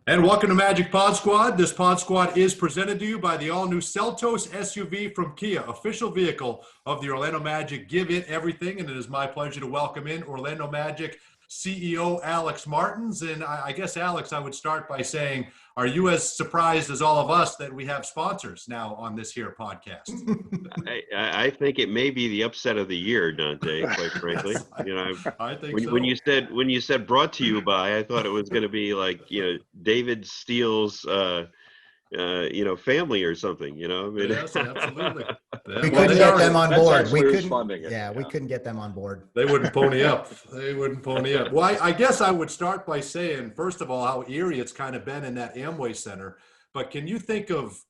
And welcome to Magic Pod Squad. This Pod Squad is presented to you by the all-new Seltos SUV from Kia, official vehicle of the Orlando Magic. Give it everything, and it is my pleasure to welcome in Orlando Magic CEO Alex Martins. And I guess, Alex, I would start by saying, are you as surprised as all of us that we have sponsors now on this here podcast? I think it may be the upset of the year, Dante, quite frankly. Yes, I think so. When you said brought to you by, I thought it was going to be like, David Steele's family or something, I mean, Yes, absolutely. We couldn't get them on board. We couldn't funding it. Yeah, we couldn't get them on board. They wouldn't pony up. They wouldn't pony up. Well, I guess I would start by saying, first of all, how eerie it's kind of been in that Amway Center. But can you think of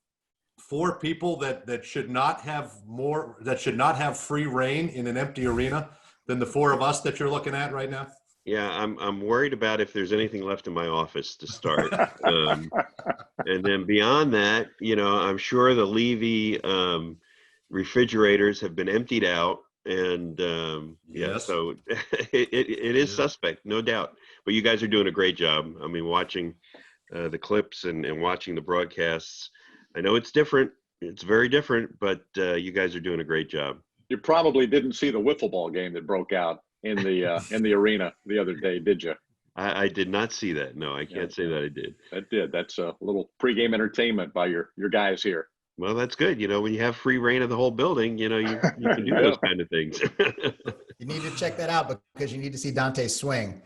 four people that should not have free reign in an empty arena than the four of us that you're looking at right now? Yeah, I'm worried about if there's anything left in my office to start. And then beyond that, I'm sure the Levy refrigerators have been emptied out. And Yes. so it is suspect, no doubt. But you guys are doing a great job. I mean, watching the clips and watching the broadcasts, I know it's different. It's very different, but you guys are doing a great job. You probably didn't see the wiffle ball game that broke out in the arena the other day, did you? I did not see that. No, I can't say that I did. That did. That's a little pregame entertainment by your guys here. Well, that's good. When you have free reign of the whole building, you can do those kind of things. You need to check that out because you need to see Dante swing.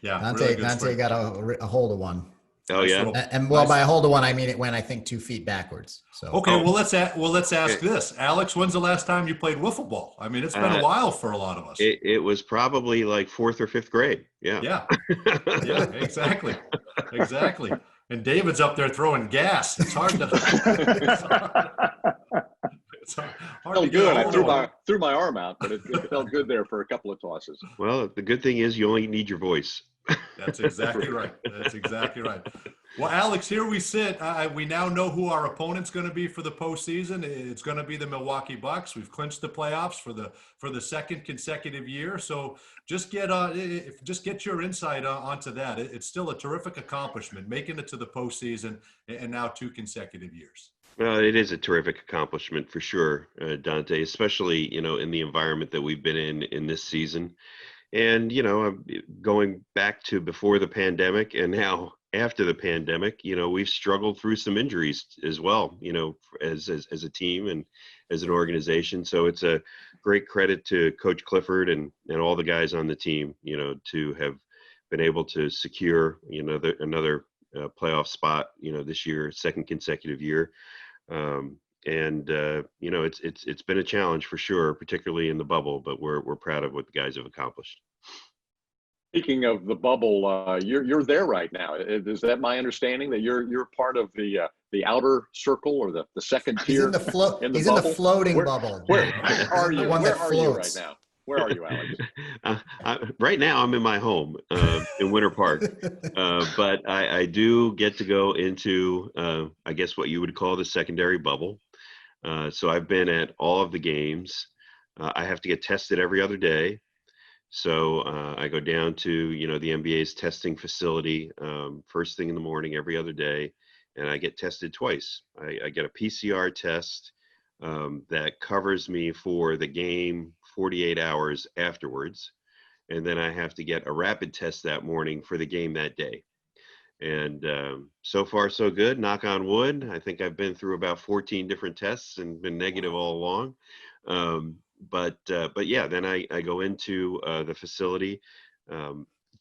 Yeah, Dante swing. got a hold of one. Oh yeah. And by a hold of one, I mean it went, I think, 2 feet backwards. So Okay, well let's ask this, Alex. When's the last time you played wiffle ball? I mean, it's been a while for a lot of us. It was probably like 4th or 5th grade. Yeah. Yeah, exactly. And David's up there throwing gas. It's hard to. It's hard Felt to good. get I threw my arm out, but it felt good there for a couple of tosses. Well, the good thing is you only need your voice. That's exactly right. Well, Alex, here we sit. We now know who our opponent's going to be for the postseason. It's going to be the Milwaukee Bucks. We've clinched the playoffs for the second consecutive year. So just get your insight onto that. It's still a terrific accomplishment, making it to the postseason and now 2 consecutive years. Well, it is a terrific accomplishment for sure, Dante, especially, in the environment that we've been in this season. And, going back to before the pandemic and now after the pandemic, we've struggled through some injuries as well, as a team and as an organization. So it's a great credit to Coach Clifford and all the guys on the team, to have been able to secure, another playoff spot, this year, second consecutive year. It's been a challenge for sure, particularly in the bubble, but we're proud of what the guys have accomplished. Speaking of the bubble, you're there right now. Is that my understanding that you're part of the outer circle or the second tier? he's in the floating bubble. Where are you? Where are you right now? Where are you, Alex? Right now, I'm in my home in Winter Park, but I do get to go into, I guess, what you would call the secondary bubble. So I've been at all of the games. I have to get tested every other day. So I go down to, the NBA's testing facility first thing in the morning every other day, and I get tested twice. I get a PCR test that covers me for the game 48 hours afterwards. And then I have to get a rapid test that morning for the game that day. And so far, so good, knock on wood. I think I've been through about 14 different tests and been negative all along. But yeah, then I go into the facility.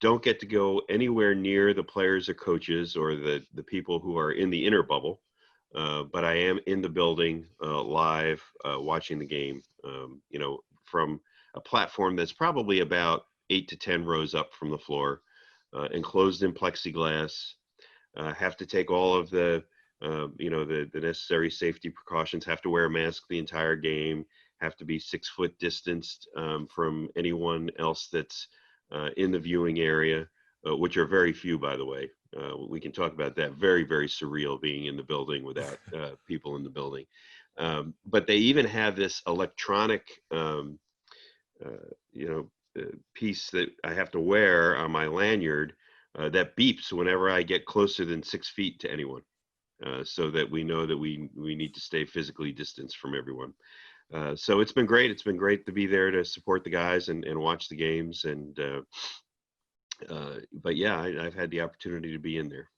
Don't get to go anywhere near the players or coaches or the people who are in the inner bubble. But I am in the building live watching the game, from a platform that's probably about 8 to 10 rows up from the floor, enclosed in plexiglass. Have to take all of the necessary safety precautions, have to wear a mask the entire game, have to be 6 foot distanced from anyone else that's in the viewing area, which are very few, by the way. We can talk about that. Very, very surreal being in the building without people in the building. But they even have this electronic, piece that I have to wear on my lanyard that beeps whenever I get closer than 6 feet to anyone, so that we know that we need to stay physically distanced from everyone. So it's been great. It's been great to be there to support the guys and watch the games. And but yeah, I've had the opportunity to be in there.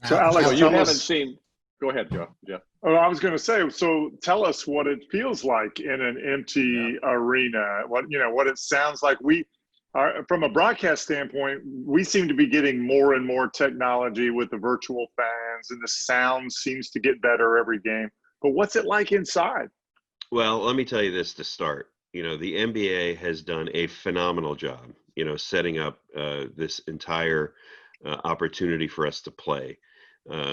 So Now, Alex, So you tell haven't us. seen. Go ahead, Jeff. Oh, I was going to say. So tell us what it feels like in an empty arena. What it sounds like. We are, from a broadcast standpoint, we seem to be getting more and more technology with the virtual fans, and the sound seems to get better every game. But what's it like inside? Well, let me tell you this to start. The NBA has done a phenomenal job, setting up this entire opportunity for us to play.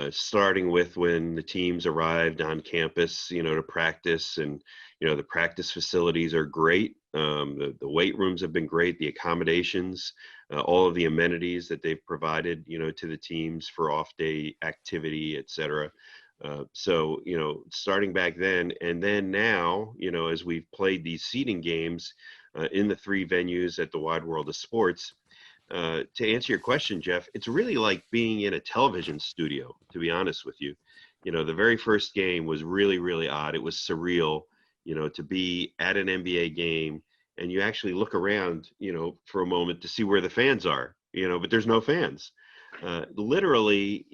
Starting with when the teams arrived on campus, to practice, and the practice facilities are great. The weight rooms have been great. The accommodations, all of the amenities that they've provided, to the teams for off-day activity, et cetera. So, starting back then and then now, as we've played these seeding games in the 3 venues at the Wide World of Sports, to answer your question, Jeff, it's really like being in a television studio, to be honest with you. The very first game was really, really odd. It was surreal, to be at an NBA game and you actually look around, for a moment to see where the fans are, but there's no fans. Literally,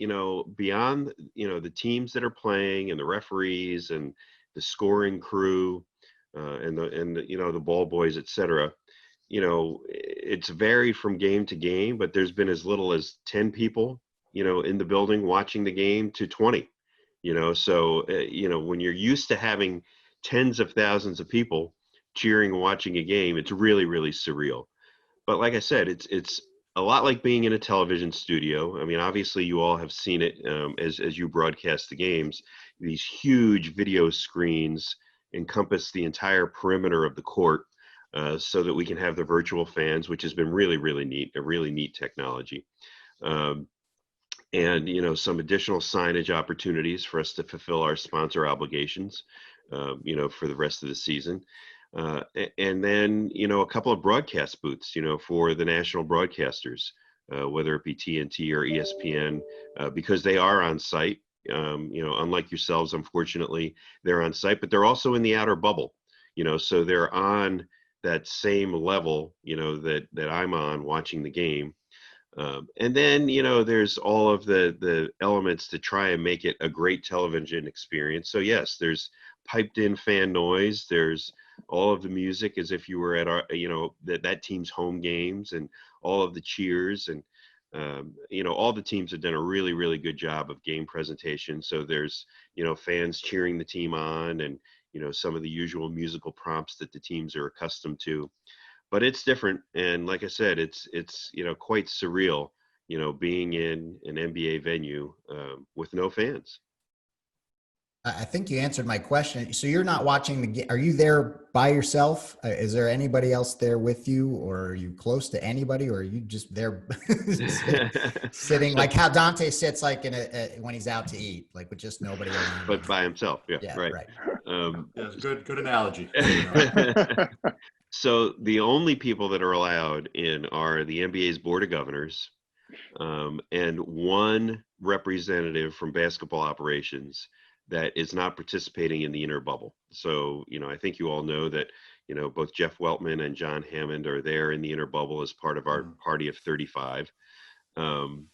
beyond, the teams that are playing and the referees and the scoring crew and the ball boys, et cetera, it's varied from game to game, but there's been as little as 10 people, in the building watching the game to 20, so, when you're used to having tens of thousands of people cheering and watching a game, it's really, really surreal. But like I said, it's a lot like being in a television studio. I mean, obviously you all have seen it as you broadcast the games. These huge video screens encompass the entire perimeter of the court, so that we can have the virtual fans, which has been really, really neat, a really neat technology. And, some additional signage opportunities for us to fulfill our sponsor obligations, for the rest of the season. And then, a couple of broadcast booths, for the national broadcasters, whether it be TNT or ESPN, because they are on site. Unlike yourselves, unfortunately, they're on site, but they're also in the outer bubble, so they're on that same level, that I'm on watching the game. And then, there's all of the elements to try and make it a great television experience. So yes, there's piped in fan noise. There's all of the music as if you were at our, that team's home games, and all of the cheers, and, all the teams have done a really, really good job of game presentation. So there's, fans cheering the team on, and, some of the usual musical prompts that the teams are accustomed to. But it's different. And like I said, it's quite surreal, being in an NBA venue with no fans. I think you answered my question. So you're not watching the game. Are you there by yourself? Is there anybody else there with you, or are you close to anybody, or are you just there sitting like how Dante sits, like when he's out to eat, like with just nobody around? But by himself. Yeah, Yeah, right. Yes, good analogy. So the only people that are allowed in are the NBA's Board of Governors, and one representative from basketball operations that is not participating in the inner bubble. So, I think you all know that, both Jeff Weltman and John Hammond are there in the inner bubble as part of our party of 35. And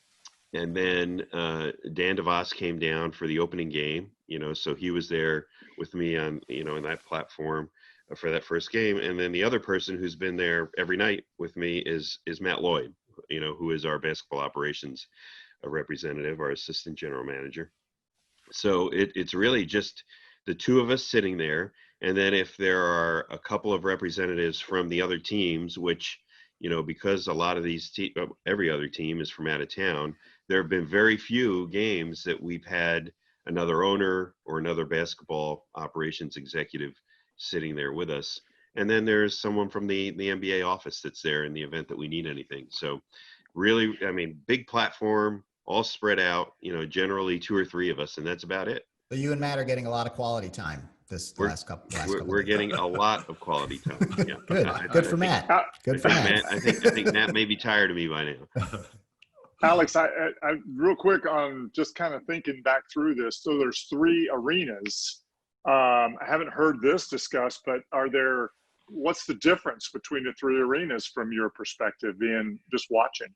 then Dan DeVos came down for the opening game, so he was there with me on, in that platform for that first game. And then the other person who's been there every night with me is Matt Lloyd, who is our basketball operations representative, our assistant general manager. So it's really just the two of us sitting there. And then if there are a couple of representatives from the other teams, which, because a lot of these every other team is from out of town, there have been very few games that we've had another owner or another basketball operations executive sitting there with us. And then there's someone from the NBA office that's there in the event that we need anything. So really, I mean, big platform, all spread out, generally 2 or 3 of us, and that's about it. So you and Matt are getting a lot of quality time last couple. We're getting a lot of quality time. Yeah. Good for Matt. Good for Matt. I think Matt may be tired of me by now. Alex, I real quick on just kind of thinking back through this. So there's 3 arenas. I haven't heard this discussed, but what's the difference between the 3 arenas from your perspective, being just watching?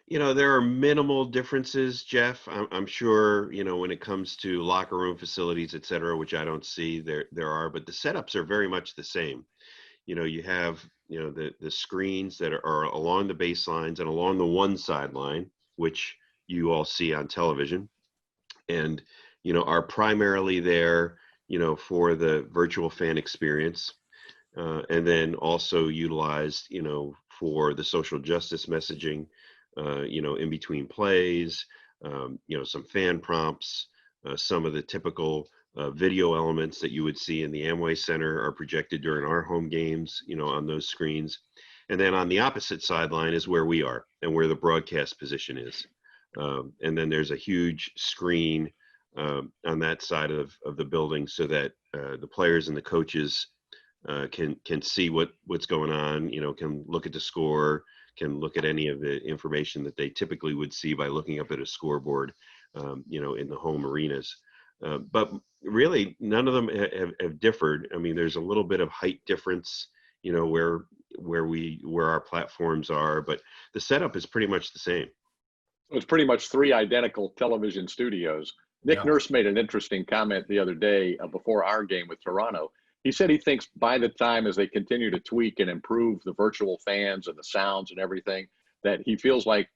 There are minimal differences, Jeff. I'm sure, when it comes to locker room facilities, et cetera, which I don't see, there are, but the setups are very much the same. You have, the screens that are along the baselines and along the one sideline, which you all see on television, and, are primarily there, for the virtual fan experience, and then also utilized, for the social justice messaging, in between plays, some fan prompts, some of the typical video elements that you would see in the Amway Center are projected during our home games, on those screens. And then on the opposite sideline is where we are and where the broadcast position is. And then there's a huge screen on that side of the building so that the players and the coaches can see what's going on, can look at the score, can look at any of the information that they typically would see by looking up at a scoreboard, in the home arenas. But really, none of them have differed. I mean, there's a little bit of height difference, where our platforms are, but the setup is pretty much the same. It's pretty much 3 identical television studios. Nick Nurse made an interesting comment the other day before our game with Toronto. He said he thinks by the time as they continue to tweak and improve the virtual fans and the sounds and everything, that he feels like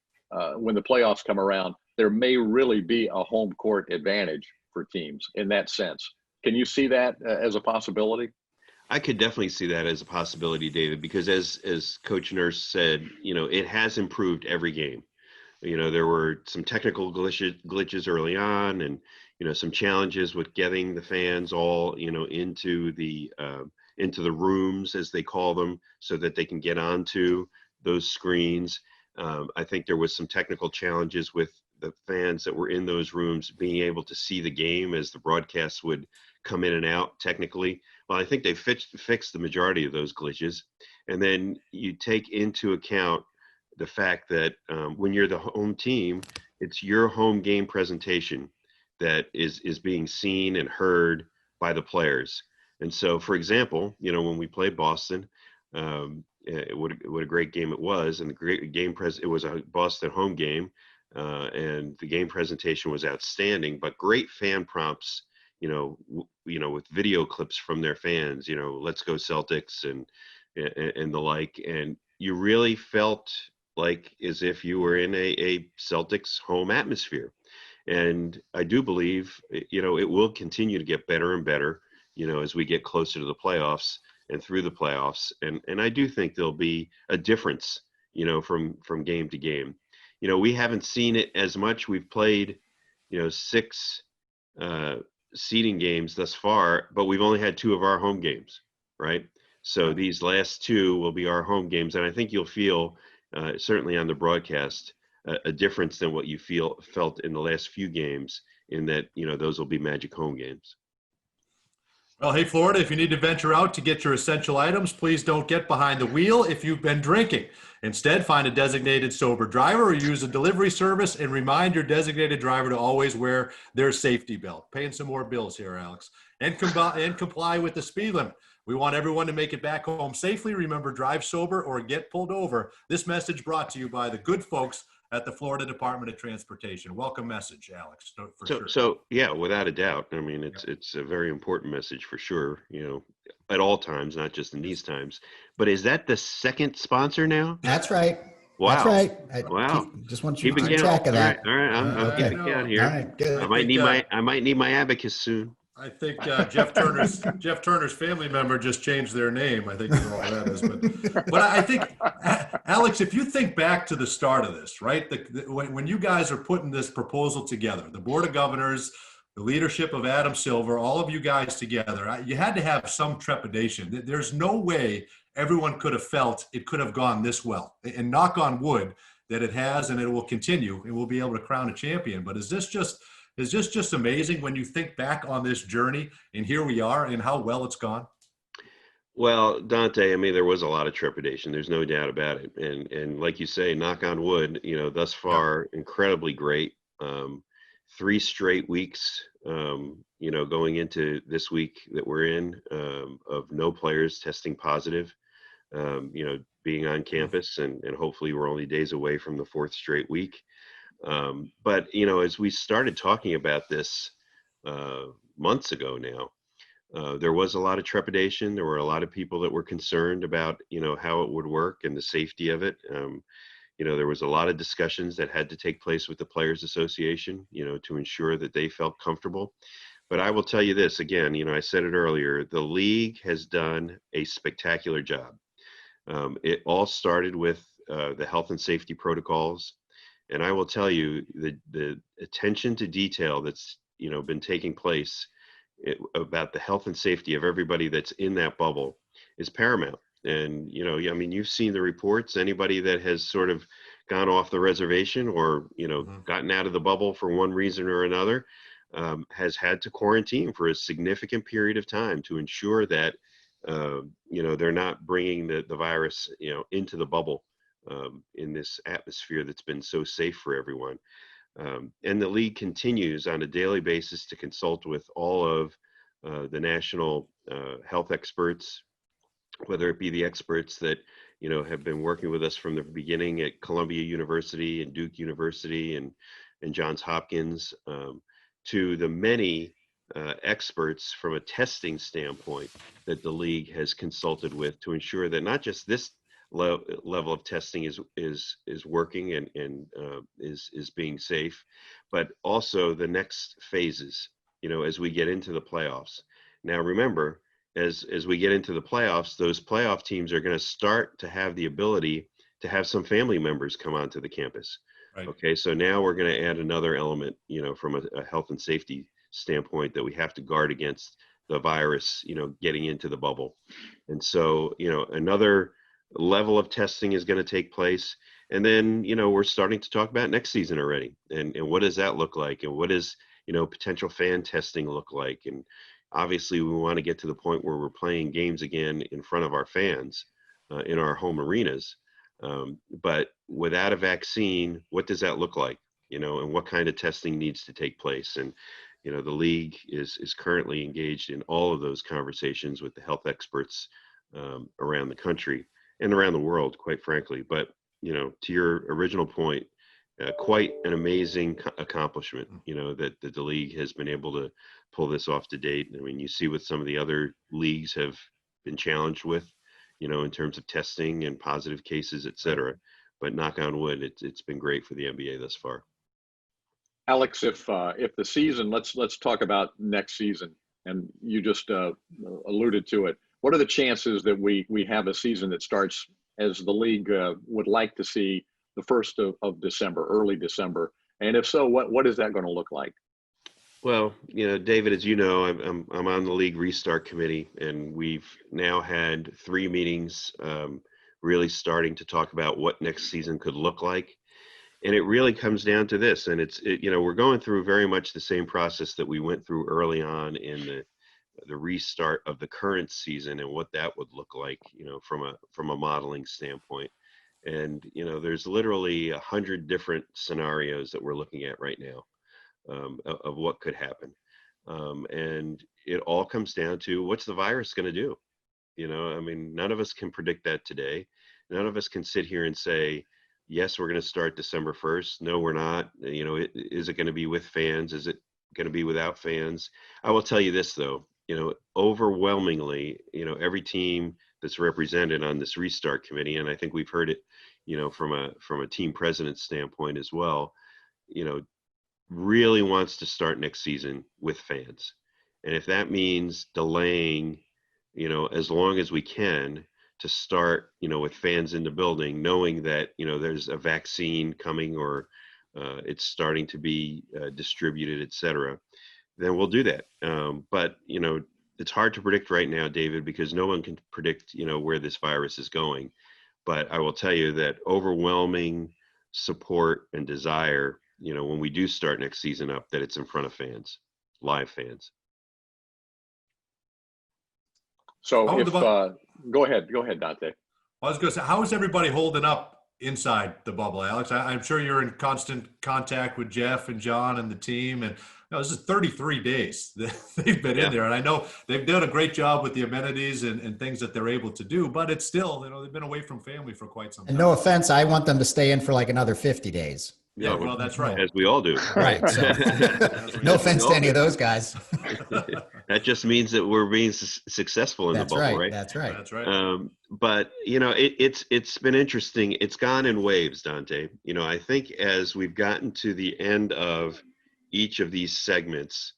when the playoffs come around, there may really be a home court advantage for teams in that sense. Can you see that as a possibility? I could definitely see that as a possibility, David, because as Coach Nurse said, it has improved every game. There were some technical glitches early on, and some challenges with getting the fans all into the rooms, as they call them, so that they can get onto those screens. I think there was some technical challenges with the fans that were in those rooms being able to see the game as the broadcasts would come in and out technically. Well, I think they fixed the majority of those glitches. And then you take into account the fact that when you're the home team, it's your home game presentation that is being seen and heard by the players. And so, for example, when we played Boston, what a great game it was, and the great game it was a Boston home game, and the game presentation was outstanding. But great fan prompts, with video clips from their fans, "Let's go Celtics" and the like, and you really felt like as if you were in a Celtics home atmosphere. And I do believe, it will continue to get better and better, as we get closer to the playoffs and through the playoffs. And I do think there'll be a difference, from game to game. We haven't seen it as much. We've played, 6 seeding games thus far, but we've only had 2 of our home games, right? So these last 2 will be our home games. And I think you'll feel, certainly on the broadcast, a difference than what you felt in the last few games, in that, those will be Magic home games. Well, hey, Florida, if you need to venture out to get your essential items, please don't get behind the wheel if you've been drinking. Instead, find a designated sober driver or use a delivery service, and remind your designated driver to always wear their safety belt. Paying some more bills here, Alex. And comply with the speed limit. We want everyone to make it back home safely. Remember, drive sober or get pulled over. This message brought to you by the good folks at the Florida Department of Transportation. Welcome message, Alex, for sure. So yeah, without a doubt. I mean, it's a very important message for sure, at all times, not just in these times. But is that the second sponsor now? That's right. Wow. That's right. Wow. Just want you to Keeping keep track of that. All right. I'm Okay. keeping count here. All right, good. I might need my abacus soon. I think Jeff Turner's family member just changed their name. I think is all that is. But I think, Alex, if you think back to the start of this, right? When you guys are putting this proposal together, the Board of Governors, the leadership of Adam Silver, all of you guys together, you had to have some trepidation. There's no way everyone could have felt it could have gone this well. And knock on wood that it has, and it will continue, and we'll be able to crown a champion. But is this just amazing when you think back on this journey, and here we are, and how well it's gone? Well, Dante, I mean, there was a lot of trepidation. There's no doubt about it. And like you say, knock on wood, thus Yeah. far, incredibly great. 3 straight weeks, going into this week that we're in, of no players testing positive, being on campus, and hopefully we're only days away from the fourth straight week. But, as we started talking about this months ago now, there was a lot of trepidation. There were a lot of people that were concerned about, how it would work and the safety of it. There was a lot of discussions that had to take place with the Players Association, to ensure that they felt comfortable. But I will tell you this again, I said it earlier, the league has done a spectacular job. It all started with the health and safety protocols. And I will tell you the attention to detail that's, been taking place about the health and safety of everybody that's in that bubble is paramount. And, I mean, you've seen the reports. Anybody that has sort of gone off the reservation or, gotten out of the bubble for one reason or another, has had to quarantine for a significant period of time to ensure that, they're not bringing the virus, into the bubble in this atmosphere that's been so safe for everyone. And the league continues on a daily basis to consult with all of the national health experts, whether it be the experts that have been working with us from the beginning at Columbia University and Duke University and Johns Hopkins, to the many experts from a testing standpoint that the league has consulted with to ensure that not just this level of testing is working and is being safe, but also the next phases, as we get into the playoffs. Now, remember, as we get into the playoffs, those playoff teams are going to start to have the ability to have some family members come onto the campus. Right. Okay, so now we're going to add another element, from a health and safety standpoint that we have to guard against the virus, getting into the bubble. And so, another level of testing is going to take place. And then, we're starting to talk about next season already. And what does that look like? And what does, potential fan testing look like? And obviously we want to get to the point where we're playing games again in front of our fans in our home arenas. But without a vaccine, what does that look like? And what kind of testing needs to take place? And, the league is currently engaged in all of those conversations with the health experts around the country and around the world, quite frankly. But, to your original point, quite an amazing accomplishment, that the league has been able to pull this off to date. I mean, you see what some of the other leagues have been challenged with, in terms of testing and positive cases, et cetera. But knock on wood, it's been great for the NBA thus far. Alex, if the season, let's talk about next season, and you just alluded to it. What are the chances that we have a season that starts as the league would like to see, the 1st of December, early December? And if so, what is that going to look like? Well, David, as you know, I'm on the league restart committee, and we've now had 3 meetings, really starting to talk about what next season could look like. And it really comes down to this, and we're going through very much the same process that we went through early on in the restart of the current season and what that would look like, from a modeling standpoint. And, there's literally 100 different scenarios that we're looking at right now of what could happen. And it all comes down to what's the virus going to do? I mean, none of us can predict that today. None of us can sit here and say, yes, we're going to start December 1st. No, we're not. Is it going to be with fans? Is it going to be without fans? I will tell you this, though, overwhelmingly, every team that's represented on this restart committee, and I think we've heard it, from a team president standpoint as well, really wants to start next season with fans. And if that means delaying, as long as we can to start, with fans in the building, knowing that, there's a vaccine coming or it's starting to be distributed, et cetera, then we'll do that. But, it's hard to predict right now, David, because no one can predict, where this virus is going. But I will tell you that overwhelming support and desire, when we do start next season up, that it's in front of fans, live fans. So Go ahead, Dante. I was going to say, how is everybody holding up inside the bubble, Alex? I'm sure you're in constant contact with Jeff and John and the team. And this is 33 days that they've been in there. And I know they've done a great job with the amenities and things that they're able to do, but it's still, they've been away from family for quite some time. And no offense, I want them to stay in for like another 50 days. Yeah, well, that's right. As we all do. Right. So, no offense to any of those guys. That just means that we're being successful in That's the bubble, right. right? That's right. That's right. But it's been interesting. It's gone in waves, Dante. I think as we've gotten to the end of each of these segments,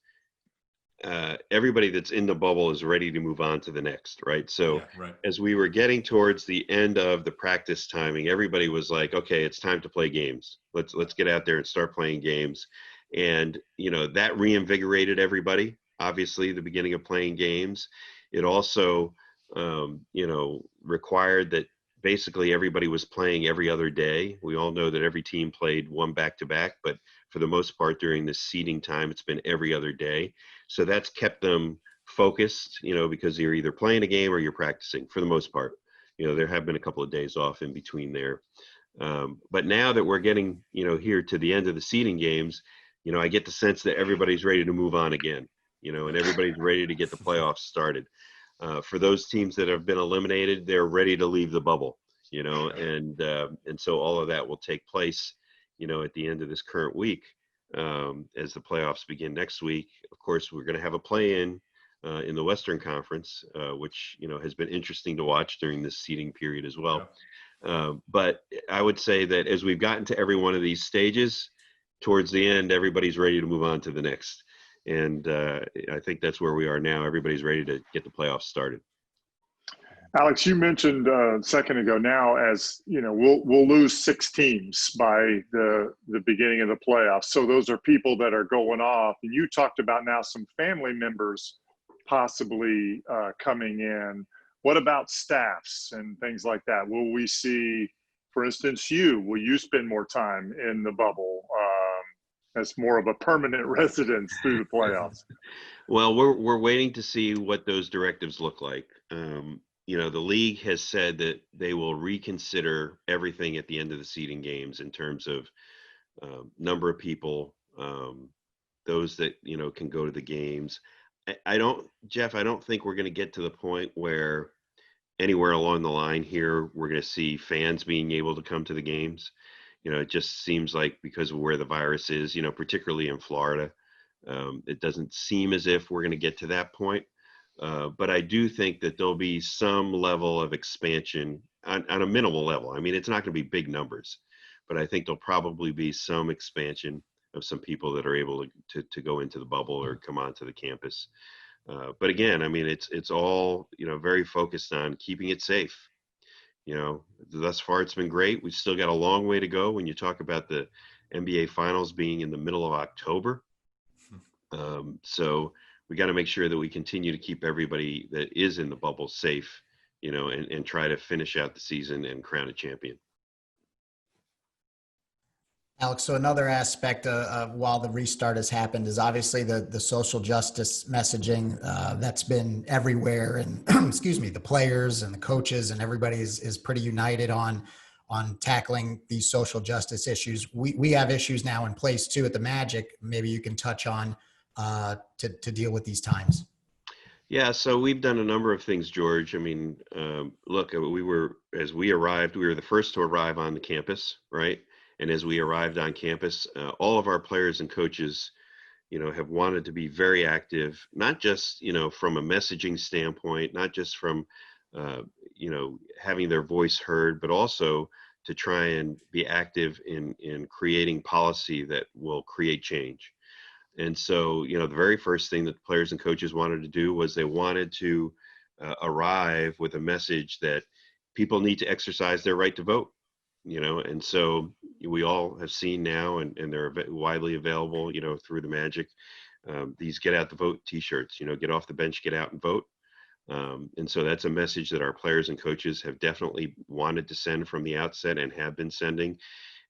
everybody that's in the bubble is ready to move on to the next, right? So right. As we were getting towards the end of the practice timing, everybody was like, okay, it's time to play games. Let's get out there and start playing games. And, that reinvigorated everybody, obviously, the beginning of playing games. It also, required that basically everybody was playing every other day. We all know that every team played one back-to-back, but for the most part during this seeding time, it's been every other day. So that's kept them focused, because you're either playing a game or you're practicing for the most part. There have been a couple of days off in between there. But now that we're getting, here to the end of the seeding games, I get the sense that everybody's ready to move on again, and everybody's ready to get the playoffs started. For those teams that have been eliminated, they're ready to leave the bubble, and so all of that will take place, at the end of this current week, as the playoffs begin next week. Of course, we're going to have a play-in in the Western Conference, which, has been interesting to watch during this seeding period as well. But I would say that as we've gotten to every one of these stages, towards the end, everybody's ready to move on to the next. And I think that's where we are now. Everybody's ready to get the playoffs started. Alex, you mentioned a second ago now, as we'll lose 6 teams by the beginning of the playoffs. So those are people that are going off. And you talked about now some family members possibly coming in. What about staffs and things like that? Will we see, for instance, will you spend more time in the bubble as more of a permanent residence through the playoffs? Well, we're waiting to see what those directives look like. The league has said that they will reconsider everything at the end of the seeding games in terms of number of people, those that, can go to the games. Jeff, I don't think we're going to get to the point where anywhere along the line here, we're going to see fans being able to come to the games. It just seems like because of where the virus is, particularly in Florida, it doesn't seem as if we're going to get to that point. But I do think that there'll be some level of expansion on a minimal level. I mean, it's not going to be big numbers, but I think there'll probably be some expansion of some people that are able to go into the bubble or come onto the campus. But again, I mean, it's all, very focused on keeping it safe. Thus far it's been great. We've still got a long way to go when you talk about the NBA finals being in the middle of October. So we got to make sure that we continue to keep everybody that is in the bubble safe, and try to finish out the season and crown a champion. Alex, so another aspect of while the restart has happened is obviously the social justice messaging that's been everywhere, and excuse me, the players and the coaches and everybody is pretty united on tackling these social justice issues. We have issues now in place too at the Magic. Maybe you can touch on to deal with these times. Yeah, so we've done a number of things, George. I mean, look, as we arrived, we were the first to arrive on the campus, right? And as we arrived on campus, all of our players and coaches, have wanted to be very active, not just, from a messaging standpoint, not just from, having their voice heard, but also to try and be active in creating policy that will create change. And so, the very first thing that the players and coaches wanted to do was they wanted to arrive with a message that people need to exercise their right to vote. And so we all have seen now, and they're widely available, through the Magic, these get out the vote t-shirts, get off the bench, get out and vote. And so that's a message that our players and coaches have definitely wanted to send from the outset and have been sending.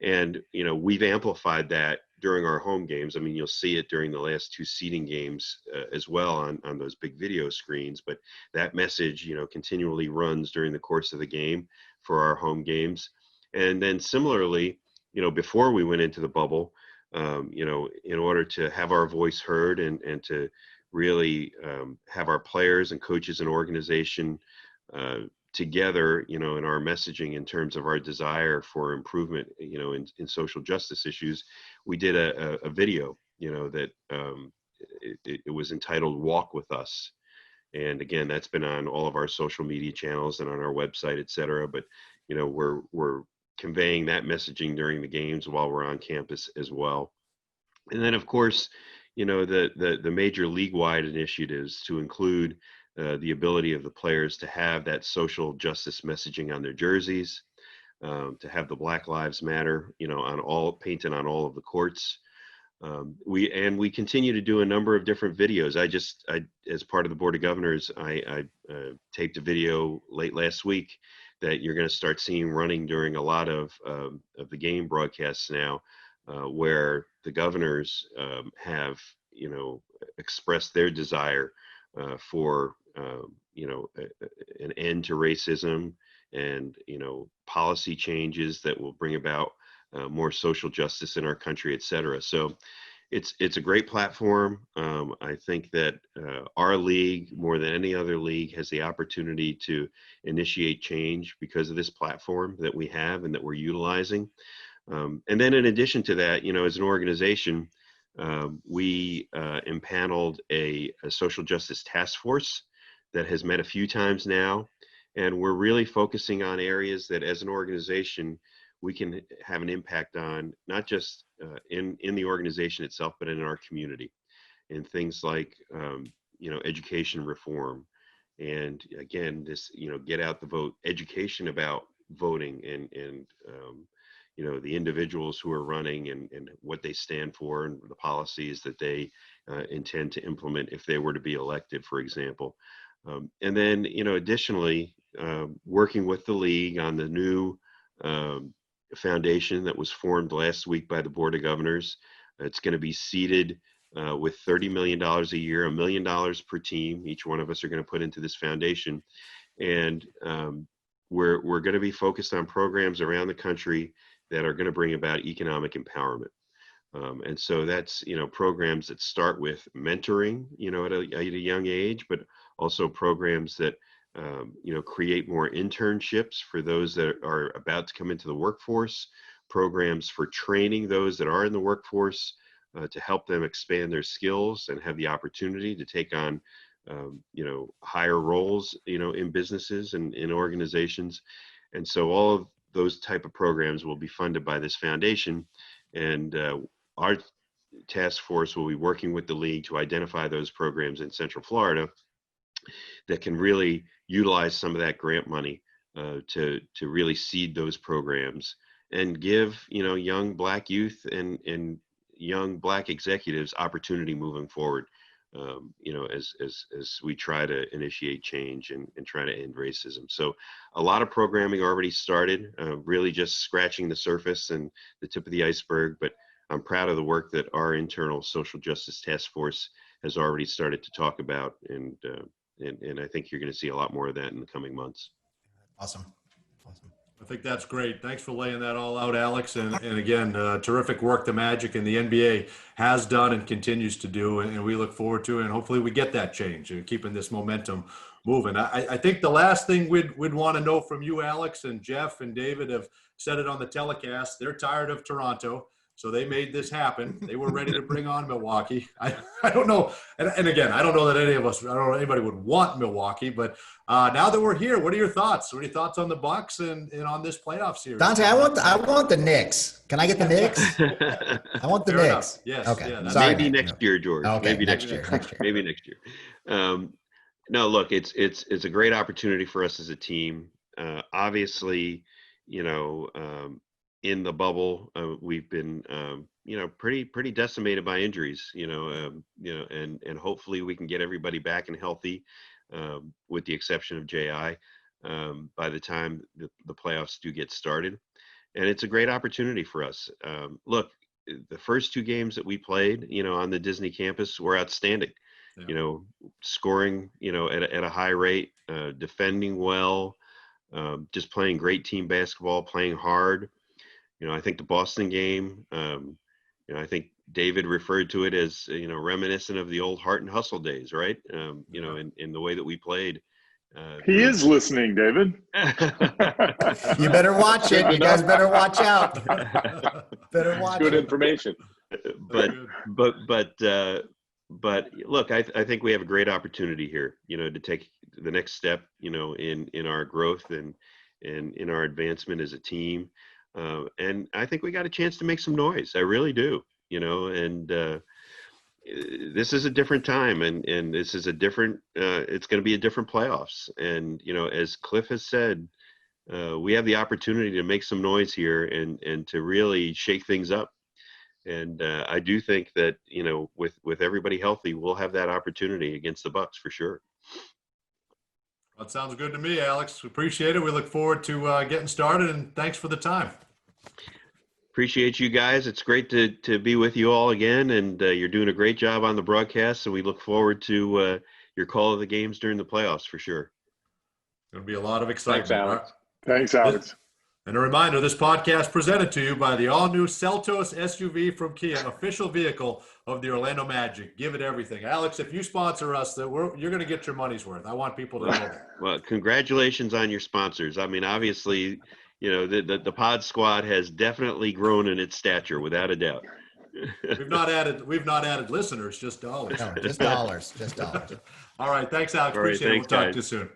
And, we've amplified that during our home games. I mean, you'll see it during the last two seeding games as well on those big video screens. But that message, continually runs during the course of the game for our home games. And then similarly, before we went into the bubble, in order to have our voice heard and to really have our players and coaches and organization together, in our messaging in terms of our desire for improvement, in social justice issues, we did a video, that it was entitled "Walk with Us." And again, that's been on all of our social media channels and on our website, et cetera. But, we're conveying that messaging during the games while we're on campus as well. And then, of course, the major league-wide initiatives to include the ability of the players to have that social justice messaging on their jerseys, to have the Black Lives Matter, painted on all of the courts. We continue to do a number of different videos. I as part of the Board of Governors, I taped a video late last week that you're going to start seeing running during a lot of the game broadcasts now, where the governors have, expressed their desire for, an end to racism and, policy changes that will bring about more social justice in our country, et cetera. So it's a great platform. I think that our league, more than any other league, has the opportunity to initiate change because of this platform that we have and that we're utilizing. And then in addition to that, as an organization, we impaneled a social justice task force that has met a few times now. And we're really focusing on areas that as an organization, we can have an impact on, not just in the organization itself, but in our community, in things like, education reform. And again, this, get out the vote, education about voting and the individuals who are running and what they stand for and the policies that they intend to implement if they were to be elected, for example. And then, additionally, working with the league on the new foundation that was formed last week by the Board of Governors. It's going to be seeded with $30 million a year, $1 million per team. Each one of us are going to put into this foundation. And we're going to be focused on programs around the country that are going to bring about economic empowerment. And so that's, programs that start with mentoring, at a young age, but also programs that, create more internships for those that are about to come into the workforce, programs for training those that are in the workforce to help them expand their skills and have the opportunity to take on, higher roles, in businesses and in organizations. And so all of those type of programs will be funded by this foundation. And our task force will be working with the league to identify those programs in Central Florida that can really utilize some of that grant money to really seed those programs and give, young Black youth and young Black executives opportunity moving forward, as we try to initiate change and try to end racism. So a lot of programming already started, really just scratching the surface and the tip of the iceberg, but I'm proud of the work that our internal social justice task force has already started to talk about. And I think you're going to see a lot more of that in the coming months. Awesome. I think that's great. Thanks for laying that all out, Alex. And again, terrific work the Magic and the NBA has done and continues to do. And we look forward to it. And hopefully we get that change and keeping this momentum moving. I think the last thing we'd want to know from you, Alex, and Jeff and David have said it on the telecast. They're tired of Toronto. So they made this happen. They were ready to bring on Milwaukee. I don't know. And again, I don't know that I don't know anybody would want Milwaukee, but now that we're here, what are your thoughts? What are your thoughts on the Bucks and on this playoff series? Dante, I want the Knicks. Can I get the Knicks? I want the Fair Knicks. enough. Yes. Okay. Yeah, Sorry, Maybe man. next year, George. Okay. Maybe Next year. Maybe next year. No, look, it's a great opportunity for us as a team. Obviously, in the bubble, we've been, pretty decimated by injuries, and hopefully we can get everybody back and healthy, with the exception of JI, by the time the playoffs do get started. And it's a great opportunity for us. Look, the first two games that we played, on the Disney campus were outstanding. Yeah. Scoring, at a high rate, defending well, just playing great team basketball, playing hard. I think the Boston game, I think David referred to it as, reminiscent of the old Heart and Hustle days, right? In the way that we played. He is listening, David. You better watch it. You guys better watch out. Better watch Good it. information. but Good. but look, I think we have a great opportunity here, to take the next step, in our growth and in our advancement as a team. And I think we got a chance to make some noise. I really do, and this is a different time, and this is a different, it's going to be a different playoffs. And, as Cliff has said, we have the opportunity to make some noise here and to really shake things up. And I do think that, with everybody healthy, we'll have that opportunity against the Bucks for sure. That sounds good to me, Alex. We appreciate it. We look forward to getting started, and thanks for the time. Appreciate you guys. It's great to be with you all again, and you're doing a great job on the broadcast. So we look forward to your call of the games during the playoffs for sure. Going to be a lot of excitement. Thanks, Alex. Thanks, Alex. And a reminder, this podcast presented to you by the all-new Seltos SUV from Kia, official vehicle of the Orlando Magic. Give it everything. Alex, if you sponsor us, you're going to get your money's worth. I want people to know that. Well, congratulations on your sponsors. I mean, obviously, the Pod Squad has definitely grown in its stature, without a doubt. We've not added listeners, just dollars. No, just dollars. Just dollars. All right. Thanks, Alex. All right, Appreciate thanks, it. We'll talk guys. to you soon.